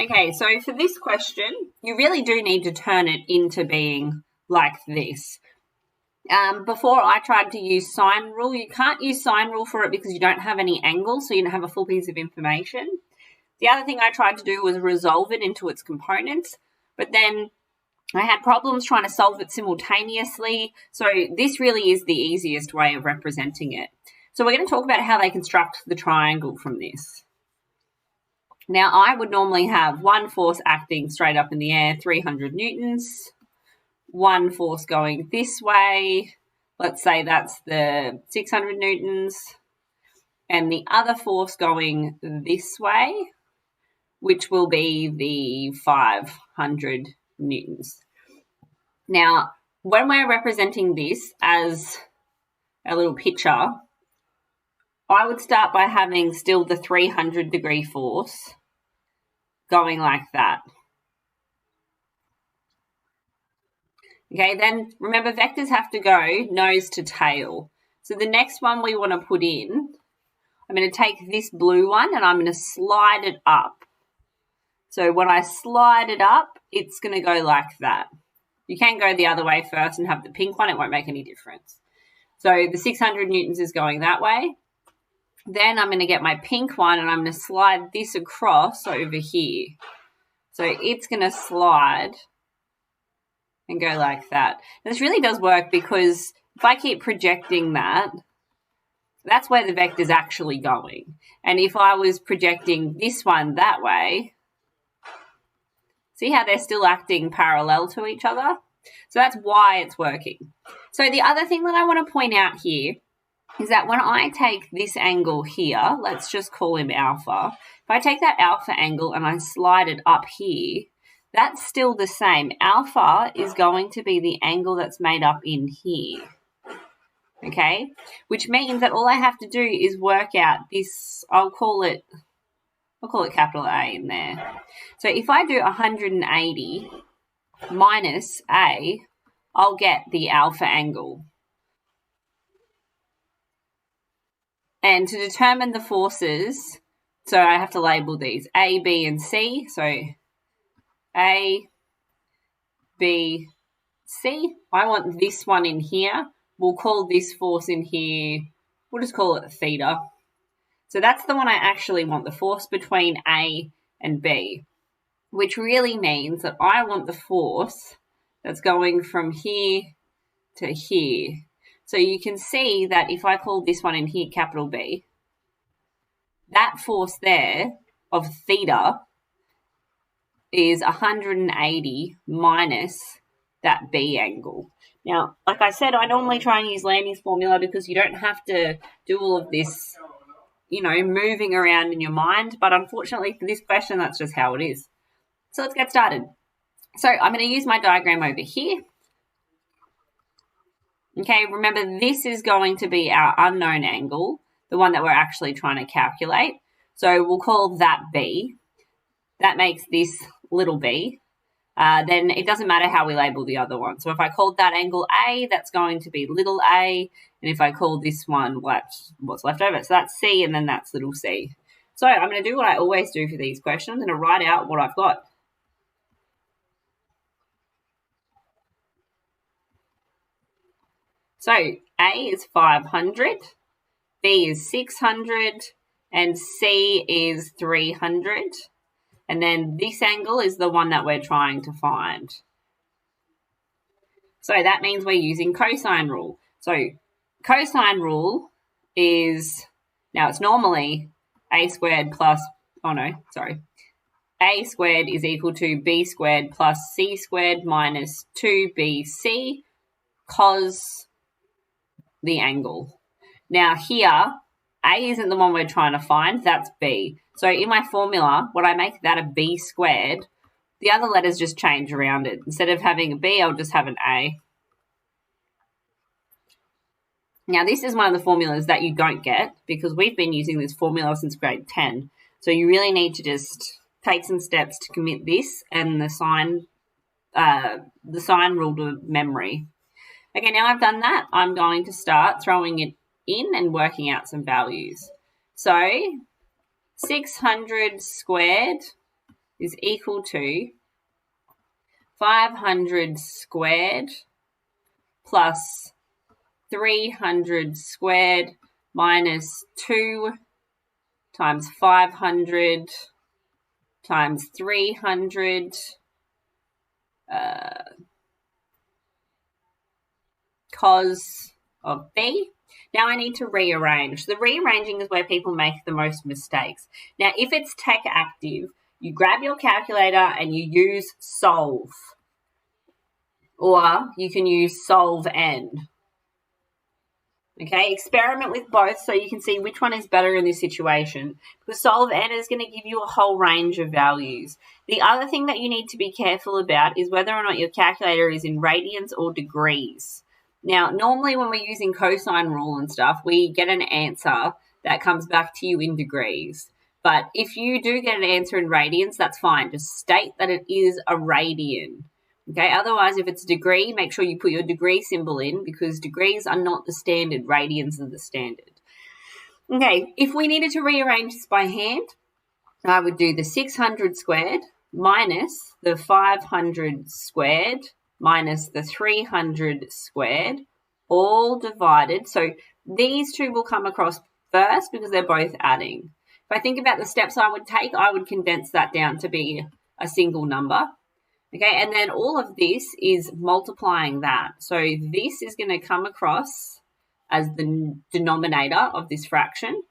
Okay, so for this question, you really do need to turn it into being like this. Before I tried to use sine rule. You can't use sine rule for it because you don't have any angles, so you don't have a full piece of information. The other thing I tried to do was resolve it into its components, but then I had problems trying to solve it simultaneously, so this really is the easiest way of representing it. So we're going to talk about how they construct the triangle from this. Now, I would normally have one force acting straight up in the air, 300 newtons, one force going this way, let's say that's the 600 newtons, and the other force going this way, which will be the 500 newtons. Now, when we're representing this as a little picture, I would start by having still the 300-degree force going like that. Okay, then remember vectors have to go nose to tail. So the next one we want to put in, I'm going to take this blue one and I'm going to slide it up. So when I slide it up, it's going to go like that. You can go the other way first and have the pink one. It won't make any difference. So the 600 newtons is going that way. Then I'm going to get my pink one and I'm going to slide this across over here. So it's going to slide and go like that. And this really does work because if I keep projecting that, that's where the vector's actually going. And if I was projecting this one that way, see how they're still acting parallel to each other? So that's why it's working. So the other thing that I want to point out here is that when I take this angle here, let's just call him alpha. If I take that alpha angle and I slide it up here, that's still the same. Alpha is going to be the angle that's made up in here. Okay? Which means that all I have to do is work out this, I'll call it capital A in there. So if I do 180 minus A, I'll get the alpha angle. And to determine the forces, so I have to label these A, B, and C. So A, B, C. I want this one in here. We'll call this force in here, we'll just call it theta. So that's the one I actually want, the force between A and B, which really means that I want the force that's going from here to here. So you can see that if I call this one in here capital B, that force there of theta is 180 minus that B angle. Now, like I said, I normally try and use Laney's formula because you don't have to do all of this, moving around in your mind. But unfortunately for this question, that's just how it is. So let's get started. So I'm going to use my diagram over here. Okay, remember this is going to be our unknown angle, the one that we're actually trying to calculate. So we'll call that B. That makes this little b. Then it doesn't matter how we label the other one. So if I called that angle A, that's going to be little a. And if I call this one what's left over, so that's C, and then that's little c. So I'm going to do what I always do for these questions. I'm going to write out what I've got. So A is 500, B is 600, and C is 300. And then this angle is the one that we're trying to find. So that means we're using cosine rule. So cosine rule is, now it's normally A squared plus, A squared is equal to B squared plus C squared minus 2BC cos the angle. Now here, A isn't the one we're trying to find, that's B. So in my formula, when I make that a B squared, the other letters just change around it. Instead of having a B, I'll just have an A. Now this is one of the formulas that you don't get because we've been using this formula since grade 10. So you really need to just take some steps to commit this and the sine rule to memory. Okay, now I've done that, I'm going to start throwing it in and working out some values. So 600 squared is equal to 500 squared plus 300 squared minus 2 times 500 times 300 cos of B. Now I need to rearrange. The rearranging is where people make the most mistakes. Now, if it's tech active, you grab your calculator and you use solve. Or you can use solve n. Okay, experiment with both so you can see which one is better in this situation. Because solve n is going to give you a whole range of values. The other thing that you need to be careful about is whether or not your calculator is in radians or degrees. Now, normally when we're using cosine rule and stuff, we get an answer that comes back to you in degrees. But if you do get an answer in radians, that's fine. Just state that it is a radian. Okay, otherwise, if it's degree, make sure you put your degree symbol in because degrees are not the standard. Radians are the standard. Okay, if we needed to rearrange this by hand, I would do the 600 squared minus the 500 squared minus the 300 squared, all divided. So these two will come across first because they're both adding. If I think about the steps I would take, I would condense that down to be a single number. Okay, and then all of this is multiplying that. So this is going to come across as the denominator of this fraction.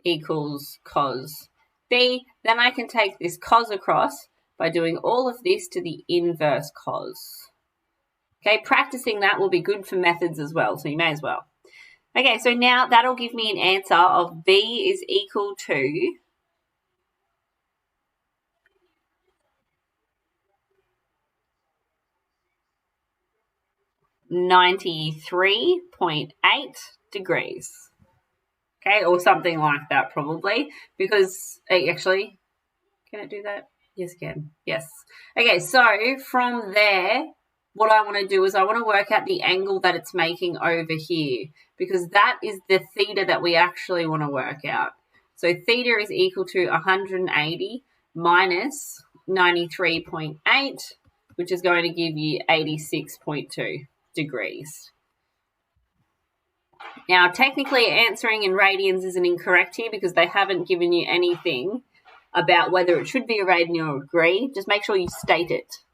Equals cos B. Then I can take this cos across by doing all of this to the inverse cos. Okay, practicing that will be good for methods as well, so you may as well. Okay, so now that'll give me an answer of B is equal to 93.8 degrees. Okay, or something like that probably, because actually, can it do that? Yes, it can. Yes. Okay, so from there, what I want to do is I want to work out the angle that it's making over here, because that is the theta that we actually want to work out. So theta is equal to 180 minus 93.8, which is going to give you 86.2 degrees. Now, technically answering in radians isn't incorrect here because they haven't given you anything about whether it should be a radian or a degree. Just make sure you state it.